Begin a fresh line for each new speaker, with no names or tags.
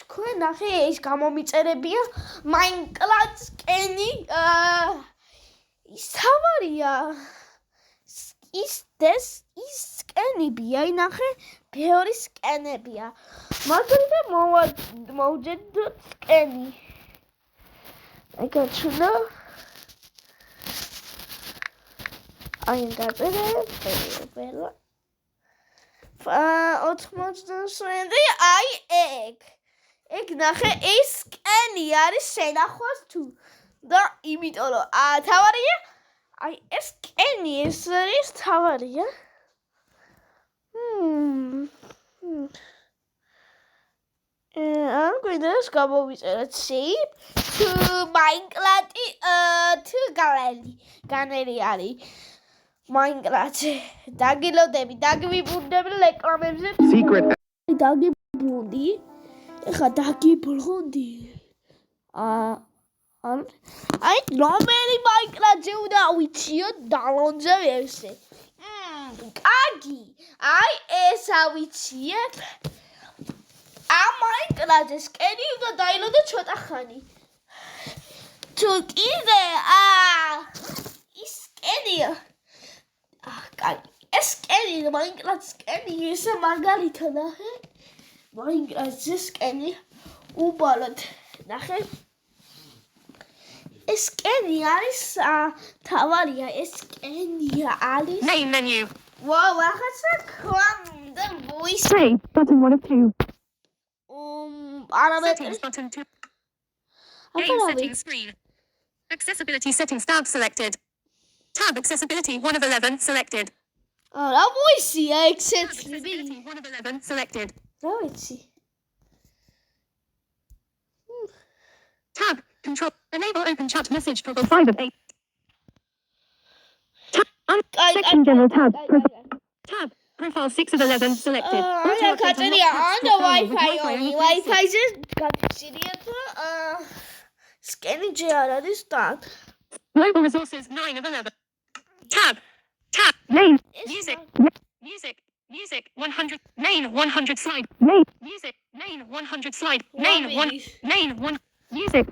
თქვენ ნახე ეს გამომიწერებია Minecraft სკენი ის თავარია ის სკენებია ნახე ბევრი სკენებია მაგრამ მოვუძებდოთ სკენი I got you know I got it bella 87 აი ეგ ნახე ეს სკენი არის შენახვას თუ და იმიტომ რომ თავარია აი ეს სკენი ეს არის თავარია I'm going to go with a shape to Minecraft to gallery Minecraft dagilo debi dagi bundebel reklamებზე
Secret
dagi bundi ეხა dagi ბლონდი აი რომელი Minecraft-ზე უნდა ავიჩიო დალონზე ვერსე კარგი აი ეს ავიჩიებ ამ Minecraft-ზე სკენი უნდა დაილოდო ცოტა ხანი თუ კიდე ის სკენია კარგი ეს სკენი Minecraft სკენი ესე მაგალითად ნახე Minecraft-ზე სკენი უბალოდ ნახე ეს სკენი არის თავარია ეს სკენი არის
main menu.
Wow, რაღაცა ქვამდა voice
Play button 1 of 2.
Settings
button 2. Game settings screen. Accessibility settings tab selected. Tab accessibility 1 of 11 selected.
რა voice-ია accessibility
1 of 11 selected.
რა ვიცი
Tab control enable open chat message toggle 5 of 8. Section general tab. Tab profile 6 of 11 selected.
არა კატერია ანდა Wi-Fi-ზე გაგჭირიათ სკენი ჯერ არ არის start
Global resources 9 of 11. Tab main music 100 main 100 slide main music main 100 slide main 1 music